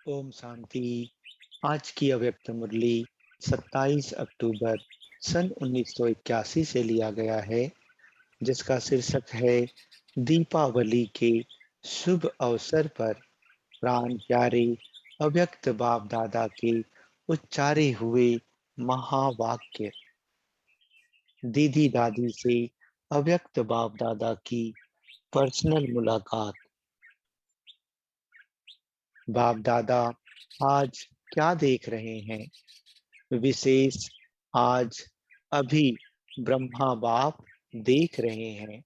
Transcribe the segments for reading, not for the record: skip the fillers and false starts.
ओम शांति। आज की अव्यक्त मुरली 27 अक्टूबर सन 1981 से लिया गया है, जिसका शीर्षक है दीपावली के शुभ अवसर पर प्राण प्यारे अव्यक्त बाप दादा के उच्चारे हुए महावाक्य। दीदी दादी से अव्यक्त बाप दादा की पर्सनल मुलाकात। बाप दादा आज क्या देख रहे हैं? विशेष आज अभी ब्रह्मा बाप देख रहे हैं।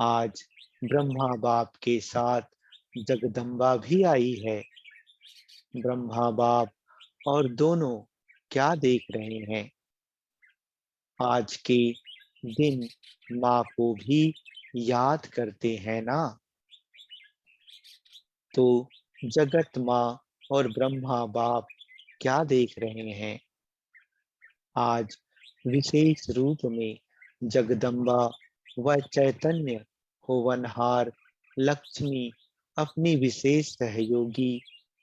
आज ब्रह्मा बाप के साथ जगदम्बा भी आई है। ब्रह्मा बाप और दोनों क्या देख रहे हैं? आज के दिन माँ को भी याद करते हैं ना। तो जगत माँ और ब्रह्मा बाप क्या देख रहे हैं? आज विशेष रूप में जगदम्बा व चैतन्य होवनहार लक्ष्मी अपनी विशेष सहयोगी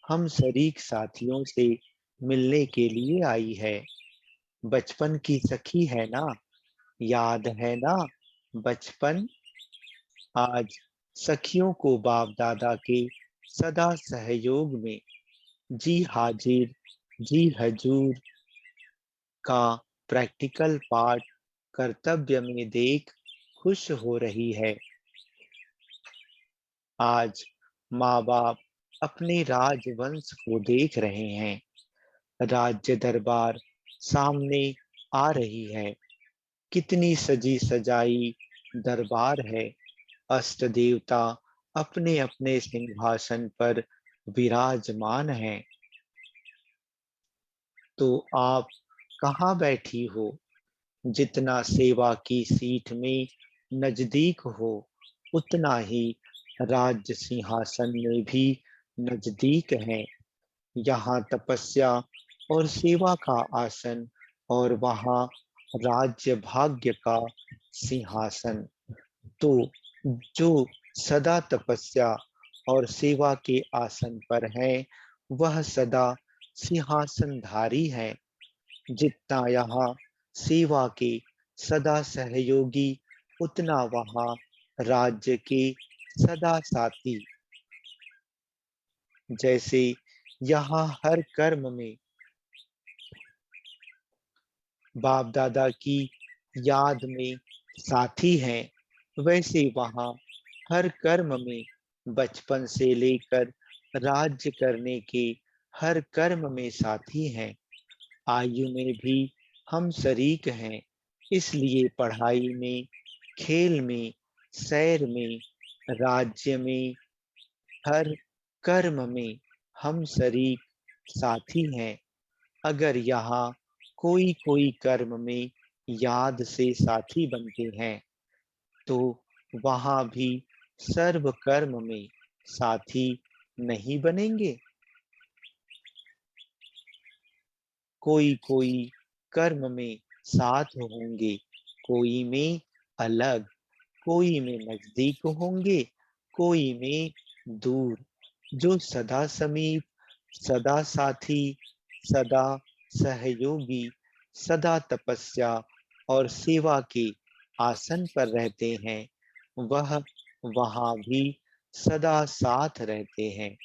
हम शरीक साथियों से मिलने के लिए आई है। बचपन की सखी है ना, याद है ना बचपन। आज सखियों को बाप दादा के सदा सहयोग में जी हाजिर जी हजूर का प्रैक्टिकल पार्ट कर्तव्य में देख खुश हो रही है। आज माँ बाप अपने राजवंश को देख रहे हैं। राज्य दरबार सामने आ रही है। कितनी सजी सजाई दरबार है। अष्ट देवता अपने अपने सिंहासन पर विराजमान हैं। तो आप कहाँ बैठी हो? जितना सेवा की सीट में नजदीक हो, उतना ही राज्य सिंहासन में भी नजदीक है। यहाँ तपस्या और सेवा का आसन और वहाँ राज्य भाग्य का सिंहासन। तो जो सदा तपस्या और सेवा के आसन पर है, वह सदा सिंहासनधारी है। जितना यहाँ सेवा के सदा सहयोगी, उतना वहाँ राज्य के सदा साथी। जैसे यहाँ हर कर्म में बाप दादा की याद में साथी हैं, वैसे वहाँ हर कर्म में बचपन से लेकर राज्य करने के हर कर्म में साथी हैं। आयु में भी हम शरीक हैं, इसलिए पढ़ाई में, खेल में, सैर में, राज्य में, हर कर्म में हम शरीक साथी हैं। अगर यहाँ कोई कोई कर्म में याद से साथी बनते हैं, तो वहाँ भी सर्व कर्म में साथी नहीं बनेंगे। कोई कोई कर्म में साथ होंगे, कोई में अलग, कोई में नजदीक होंगे, कोई में दूर। जो सदा समीप, सदा साथी, सदा सहयोगी, सदा तपस्या और सेवा के आसन पर रहते हैं, वह वहां भी सदा साथ रहते हैं।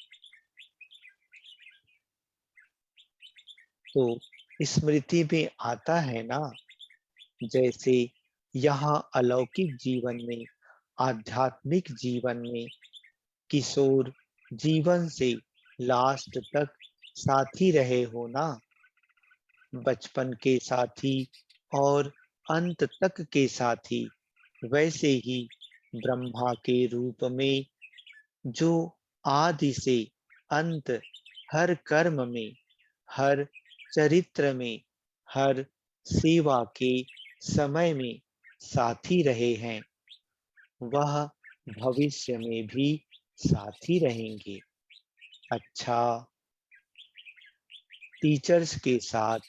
तो स्मृति में आता है ना, जैसे यहाँ अलौकिक जीवन में, आध्यात्मिक जीवन में किशोर जीवन से लास्ट तक साथी रहे हो ना। बचपन के साथी और अंत तक के साथी, वैसे ही ब्रह्मा के रूप में जो आदि से अंत हर कर्म में, हर चरित्र में, हर सेवा के समय में साथी रहे हैं, वह भविष्य में भी साथी रहेंगे। अच्छा, टीचर्स के साथ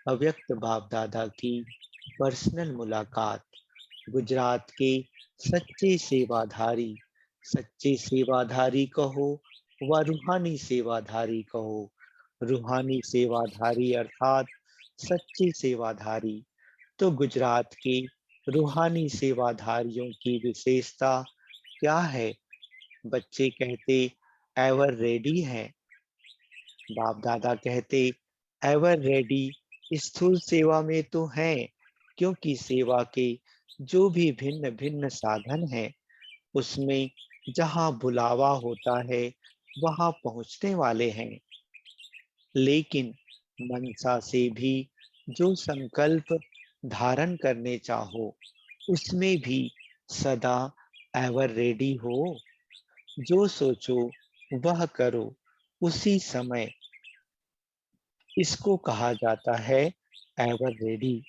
अव्यक्त बाप दादा की पर्सनल मुलाकात। गुजरात के सच्चे सेवाधारी, सच्चे सेवाधारी कहो व रूहानी सेवाधारी कहो। रूहानी सेवाधारी अर्थात सच्चे सेवाधारी। तो गुजरात के रूहानी सेवाधारियों की विशेषता क्या है? बच्चे कहते एवर रेडी है। बाप दादा कहते एवर रेडी स्थूल सेवा में तो है, क्योंकि सेवा के जो भी भिन्न भिन्न साधन हैं उसमें जहाँ बुलावा होता है वहाँ पहुँचने वाले हैं। लेकिन मनसा से भी जो संकल्प धारण करने चाहो उसमें भी सदा एवर रेडी हो। जो सोचो वह करो उसी समय, इसको कहा जाता है एवर रेडी।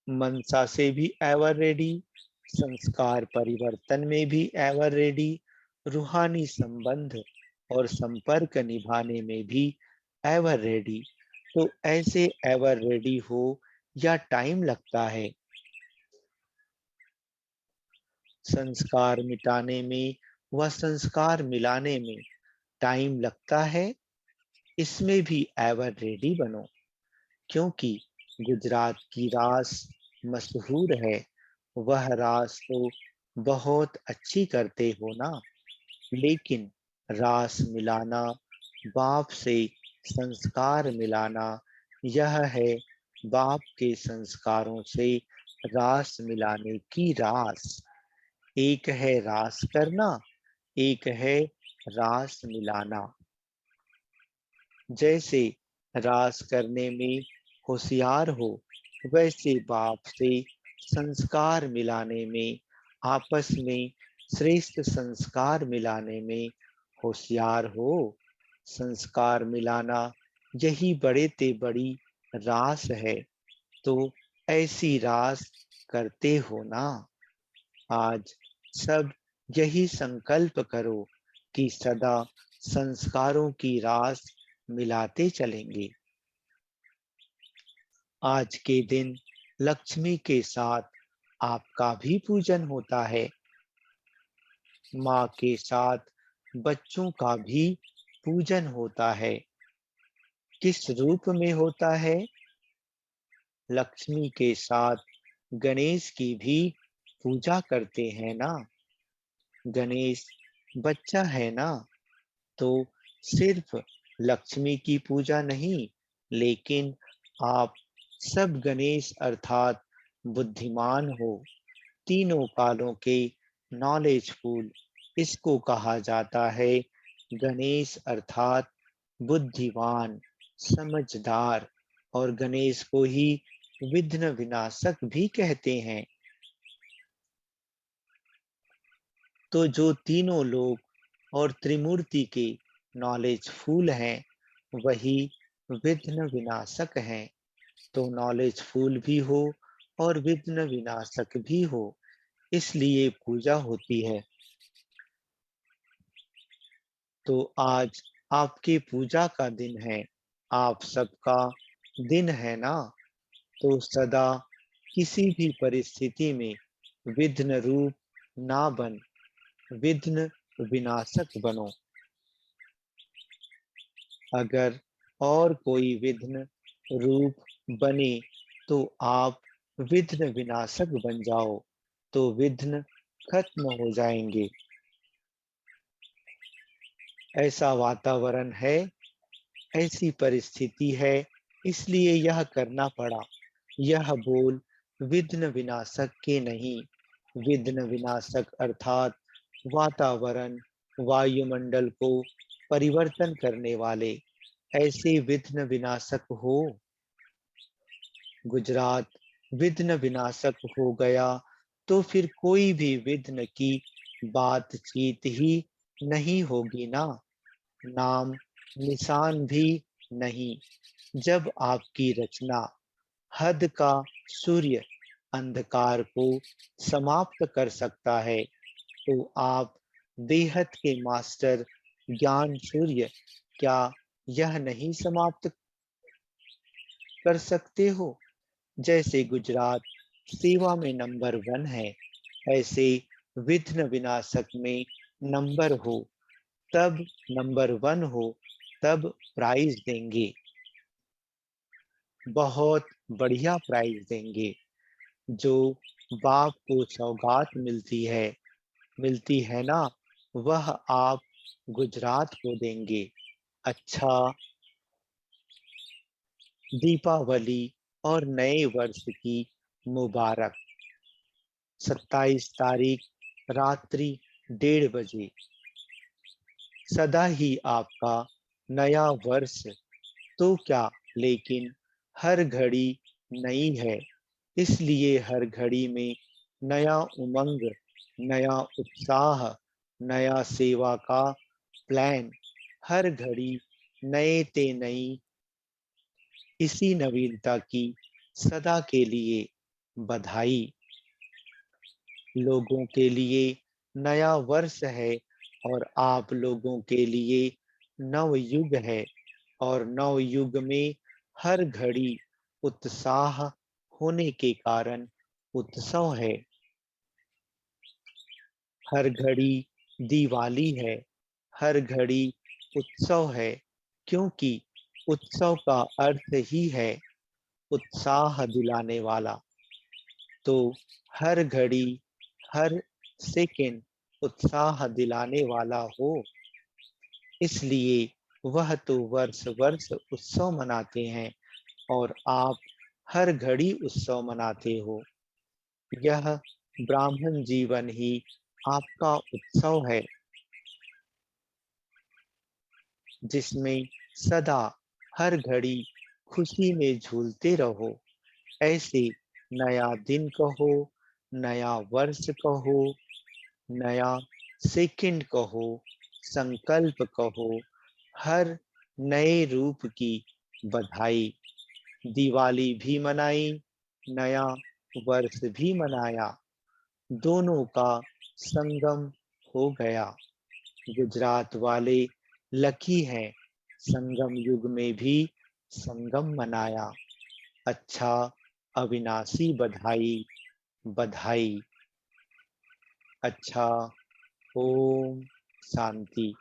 मनसा से भी एवर रेडी, संस्कार परिवर्तन में भी एवर रेडी, रूहानी संबंध और संपर्क निभाने में भी एवर रेडी। तो ऐसे एवर रेडी हो या टाइम लगता है? संस्कार मिटाने में व संस्कार मिलाने में टाइम लगता है, इसमें भी एवर रेडी बनो, क्योंकि गुजरात की रास मशहूर है। वह रास तो बहुत अच्छी करते हो ना, लेकिन रास मिलाना, बाप से संस्कार मिलाना, यह है बाप के संस्कारों से रास मिलाने की रास। एक है रास करना, एक है रास मिलाना। जैसे रास करने में होशियार हो, वैसे बाप से संस्कार मिलाने में, आपस में श्रेष्ठ संस्कार मिलाने में होशियार हो। संस्कार मिलाना यही बड़े ते बड़ी रास है। तो ऐसी रास करते हो ना। आज सब यही संकल्प करो कि सदा संस्कारों की रास मिलाते चलेंगे। आज के दिन लक्ष्मी के साथ आपका भी पूजन होता है। माँ के साथ बच्चों का भी पूजन होता है। किस रूप में होता है? लक्ष्मी के साथ गणेश की भी पूजा करते हैं ना। गणेश बच्चा है ना, तो सिर्फ लक्ष्मी की पूजा नहीं, लेकिन आप सब गणेश अर्थात बुद्धिमान हो, तीनों कालों के नॉलेजफुल, इसको कहा जाता है गणेश अर्थात बुद्धिमान, समझदार। और गणेश को ही विघ्न विनाशक भी कहते हैं। तो जो तीनों लोग और त्रिमूर्ति के नॉलेजफुल हैं, वही विघ्न विनाशक हैं। तो नॉलेजफुल भी हो और विघ्न विनाशक भी हो, इसलिए पूजा होती है। तो आज आपके पूजा का दिन है, आप सबका दिन है ना। तो सदा किसी भी परिस्थिति में विघ्न रूप ना बन, विघ्न विनाशक बनो। अगर और कोई विघ्न रूप बने तो आप विघ्न विनाशक बन जाओ, तो विघ्न खत्म हो जाएंगे। ऐसा वातावरण है, ऐसी परिस्थिति है, इसलिए यह करना पड़ा। यह बोल विघ्न विनाशक के नहीं, विघ्न विनाशक अर्थात वातावरण, वायुमंडल को परिवर्तन करने वाले ऐसे विघ्न विनाशक हो। गुजरात विघ्न विनाशक हो गया तो फिर कोई भी विघ्न की बातचीत ही नहीं होगी ना, नाम निशान भी नहीं। जब आपकी रचना हद का सूर्य अंधकार को समाप्त कर सकता है, तो आप बेहद के मास्टर ज्ञान सूर्य क्या यह नहीं समाप्त कर सकते हो? जैसे गुजरात सेवा में नंबर 1 है, ऐसे विघ्न विनाशक में नंबर हो। तब नंबर 1 हो तब प्राइज देंगे, बहुत बढ़िया प्राइज देंगे। जो बाप को सौगात मिलती है ना, वह आप गुजरात को देंगे। अच्छा, दीपावली और नए वर्ष की मुबारक। 27 तारीख रात्रि 1:30 बजे। सदा ही आपका नया वर्ष तो क्या, लेकिन हर घड़ी नई है, इसलिए हर घड़ी में नया उमंग, नया उत्साह, नया सेवा का प्लान, हर घड़ी नए ते नई, इसी नवीनता की सदा के लिए बधाई। लोगों के लिए नया वर्ष है और आप लोगों के लिए नवयुग है, और नवयुग में हर घड़ी उत्साह होने के कारण उत्सव है। हर घड़ी दिवाली है, हर घड़ी उत्सव है, क्योंकि उत्सव का अर्थ ही है उत्साह दिलाने वाला। तो हर घड़ी, हर सेकंड उत्साह दिलाने वाला हो, इसलिए वह तो वर्ष वर्ष उत्सव मनाते हैं और आप हर घड़ी उत्सव मनाते हो। यह ब्राह्मण जीवन ही आपका उत्सव है, जिसमें सदा हर घड़ी खुशी में झूलते रहो। ऐसे नया दिन कहो, नया वर्ष कहो, नया सेकंड कहो, संकल्प कहो, हर नए रूप की बधाई। दिवाली भी मनाई, नया वर्ष भी मनाया, दोनों का संगम हो गया। गुजरात वाले लकी हैं, संगम युग में भी संगम मनाया। अच्छा, अविनाशी बधाई, बधाई। अच्छा, ओम शांति।